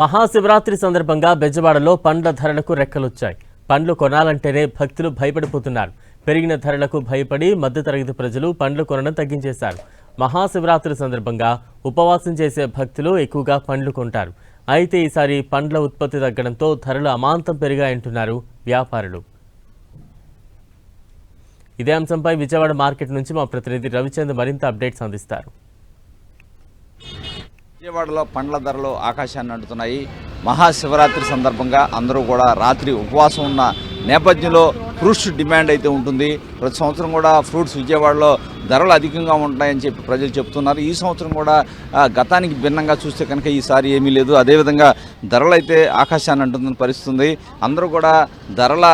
మహాశివరాత్రి సందర్భంగా బెజవాడలో పండ్ల ధరలకు రెక్కలొచ్చాయి. పండ్లు కొనాలంటేనే భక్తులు భయపడిపోతున్నారు. పెరిగిన ధరలకు భయపడి మధ్యతరగతి ప్రజలు పండ్లు కొనడం తగ్గించేశారు. మహాశివరాత్రి సందర్భంగా ఉపవాసం చేసే భక్తులు ఎక్కువగా పండ్లు కొంటారు. అయితే ఈసారి పండ్ల ఉత్పత్తి తగ్గడంతో ధరలు అమాంతం పెరిగాయంటున్నారు వ్యాపారులు. ఇదే అంశంపై విజయవాడ మార్కెట్ నుంచి మా ప్రతినిధి రవిచంద్ర మరింత అప్డేట్స్ అందిస్తారు. విజయవాడలో పండ్ల ధరలు ఆకాశాన్ని అంటున్నాయి. మహాశివరాత్రి సందర్భంగా అందరూ కూడా రాత్రి ఉపవాసం ఉన్న నేపథ్యంలో ఫ్రూట్స్ డిమాండ్ అయితే ఉంటుంది. ప్రతి సంవత్సరం కూడా ఫ్రూట్స్ విజయవాడలో ధరలు అధికంగా ఉంటాయని చెప్పి ప్రజలు చెప్తున్నారు. ఈ సంవత్సరం కూడా గతానికి భిన్నంగా చూస్తే కనుక ఈసారి ఏమీ లేదు. అదేవిధంగా ధరలు అయితే ఆకాశాన్ని అంటుందని పరిస్థితుంది. అందరూ కూడా ధరల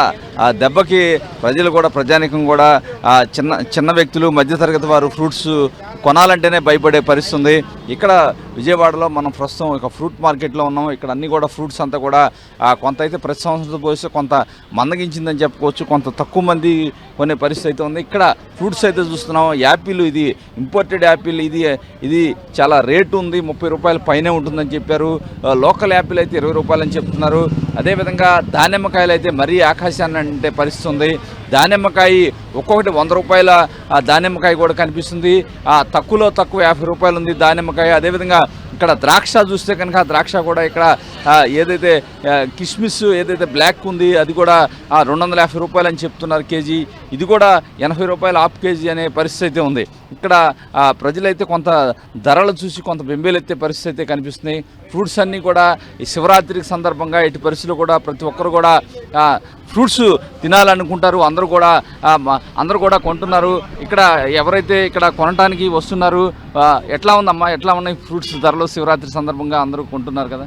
దెబ్బకి ప్రజలు కూడా ప్రజానికం కూడా చిన్న వ్యక్తులు మధ్యతరగతి వారు ఫ్రూట్స్ కొనాలంటేనే భయపడే పరిస్థితుంది. ఇక్కడ విజయవాడలో మనం ప్రస్తుతం ఒక ఫ్రూట్ మార్కెట్లో ఉన్నాం. ఇక్కడ అన్ని కూడా ఫ్రూట్స్ అంతా కూడా కొంత అయితే ప్రతి సంవత్సరంతో పోలిస్తే కొంత మందగించిందని చెప్పుకోవచ్చు. కొంత తక్కువ మంది కొనే పరిస్థితి అయితే ఉంది. ఇక్కడ ఫ్రూట్స్ అయితే చూస్తున్నాం. యాపిల్, ఇది ఇంపోర్టెడ్ యాపిల్, ఇది చాలా రేటు ఉంది. 30 రూపాయల పైనే ఉంటుందని చెప్పారు. లోకల్ యాపిల్ అయితే 20 రూపాయలు అని చెప్తున్నారు. అదేవిధంగా దానిమ్మకాయలు అయితే మరీ ఆకాశాన్ని అంటే పరిస్థితి ఉంది. దానిమ్మకాయ ఒక్కొక్కటి 100 రూపాయల దానిమ్మకాయ కూడా కనిపిస్తుంది. తక్కువలో తక్కువ 50 రూపాయలు ఉంది దానిమ్మకాయ. అదేవిధంగా ఇక్కడ ద్రాక్ష చూస్తే కనుక ద్రాక్ష కూడా ఇక్కడ ఏదైతే కిస్మిస్ ఏదైతే బ్లాక్ ఉంది అది కూడా 250 రూపాయలు అని చెప్తున్నారు కేజీ. ఇది కూడా 80 రూపాయలు హాఫ్ కేజీ అనే పరిస్థితి అయితే ఉంది. ఇక్కడ ప్రజలైతే కొంత ధరలు చూసి కొంత బెంబేలెత్తే పరిస్థితి అయితే కనిపిస్తున్నాయి. ఫ్రూట్స్ అన్నీ కూడా ఈ శివరాత్రికి సందర్భంగా ఇటు పరిస్థితులు కూడా ప్రతి ఒక్కరు కూడా ఫ్రూట్స్ తినాలనుకుంటారు. అందరూ కూడా కొంటున్నారు. ఇక్కడ ఎవరైతే ఇక్కడ కొనడానికి వస్తున్నారు, ఎట్లా ఉందమ్మా, ఎట్లా ఉన్నాయి ఫ్రూట్స్ ధరలు శివరాత్రి సందర్భంగా? అందరూ కొంటున్నారు కదా?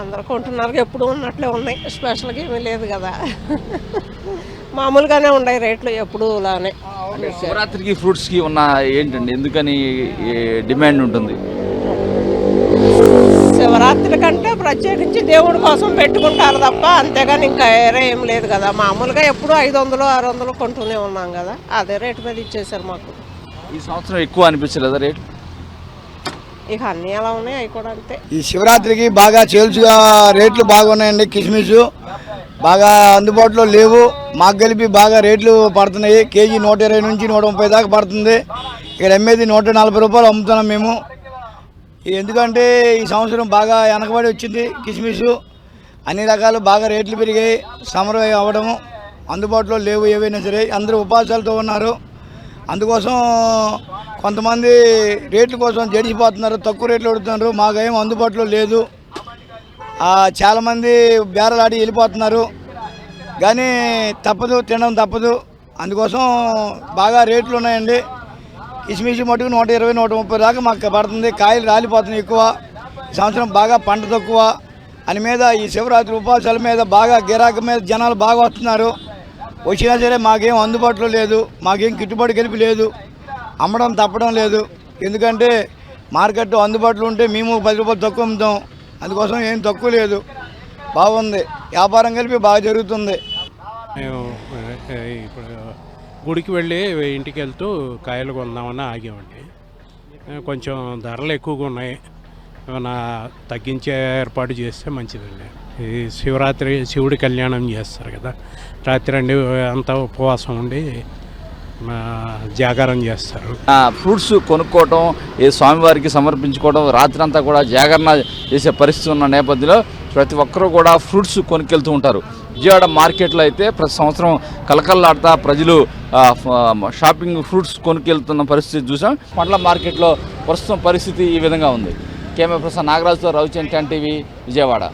అందరూ కొంటున్నారు. ఎప్పుడు ఉన్నట్లే ఉన్నాయి, స్పెషల్గా ఏమీ లేదు కదా. మామూలుగానే ఉన్నాయి రేట్లు ఎప్పుడు లానే. శివరాత్రికి ఫ్రూట్స్కి ఉన్న ఏంటండి, ఎందుకని డిమాండ్ ఉంటుంది? శివరాత్రి కంటే ప్రత్యేకించి దేవుడి కోసం పెట్టుకుంటారు తప్ప అంతేగాని ఇంకా వేరే ఏం లేదు కదా. మామూలుగా ఎప్పుడు 500, 600 కొంటూనే ఉన్నాం కదా. అదే రేటు మీద ఇచ్చేసారు మాకు. ఈ సంవత్సరం ఎక్కువ అనిపించలేదా రేటు? ఇక అన్నీ ఎలా ఉన్నాయి, అవి కూడా అంతే. ఈ శివరాత్రికి బాగా సేల్స్గా రేట్లు బాగున్నాయండి. కిస్మిస్ బాగా అందుబాటులో లేవు. మాకు కలిపి బాగా రేట్లు పడుతున్నాయి. కేజీ 120 నుంచి 130 దాకా పడుతుంది. ఇక్కడ అమ్మేది 140 రూపాయలు అమ్ముతున్నాం మేము. ఎందుకంటే ఈ సంవత్సరం బాగా వెనకబడి వచ్చింది కిస్మిస్. అన్ని రకాలు బాగా రేట్లు పెరిగాయి. సమరం అవ్వడము అందుబాటులో లేవు ఏవైనా సరే. అందరూ ఉపవాసాలతో ఉన్నారు. అందుకోసం కొంతమంది రేట్ల కోసం జడిసిపోతున్నారు, తక్కువ రేట్లు అడుగుతున్నారు. మాకేం అందుబాటులో లేదు. చాలామంది బేరలాడి వెళ్ళిపోతున్నారు. కానీ తప్పదు, తినడం తప్పదు. అందుకోసం బాగా రేట్లు ఉన్నాయండి. కిస్మిస్ మటుకు 120, 130 దాకా మాకు పడుతుంది. కాయలు రాలిపోతున్నాయి ఎక్కువ. ఈ సంవత్సరం బాగా పంట తక్కువ అని మీద ఈ శివరాత్రి ఉపవాసాల మీద బాగా గిరాకీ మీద జనాలు బాగా వస్తున్నారు. వచ్చినా సరే మాకేం అందుబాటులో లేదు. మాకేం గిట్టుబాటు కలిపి లేదు. అమ్మడం తప్పడం లేదు. ఎందుకంటే మార్కెట్ అందుబాటులో ఉంటే మేము 10 రూపాయలు తక్కువ అమ్ముతాం. అందుకోసం ఏం తక్కువ లేదు. బాగుంది, వ్యాపారం కలిపి బాగా జరుగుతుంది. మేము ఇప్పుడు గుడికి వెళ్ళి ఇంటికి వెళ్తూ కాయలు కొందామని ఆగామండి. కొంచెం ధరలు ఎక్కువగా ఉన్నాయి. ఏమైనా తగ్గించే ఏర్పాటు చేస్తే మంచిదండి. ఈ శివరాత్రి శివుడి కళ్యాణం చేస్తారు కదా, రాత్రి అండి అంతా ఉపవాసం ఉండి జాగారం చేస్తారు. ఫ్రూట్స్ కొనుక్కోవటం, ఏ స్వామివారికి సమర్పించుకోవడం, రాత్రి అంతా కూడా జాగరణ చేసే పరిస్థితి ఉన్న నేపథ్యంలో ప్రతి ఒక్కరూ కూడా ఫ్రూట్స్ కొనుక్కెళ్తూ ఉంటారు. విజయవాడ మార్కెట్లో అయితే ప్రతి సంవత్సరం కలకల్లాడుతా ప్రజలు షాపింగ్ ఫ్రూట్స్ కొనుక్కెళ్తున్న పరిస్థితి చూసాం. పండ్ల మార్కెట్లో ప్రస్తుతం పరిస్థితి ఈ విధంగా ఉంది. కెమెరా పర్సన్ నాగరాజుతో రవిచంద్ర టీవీ, విజయవాడ.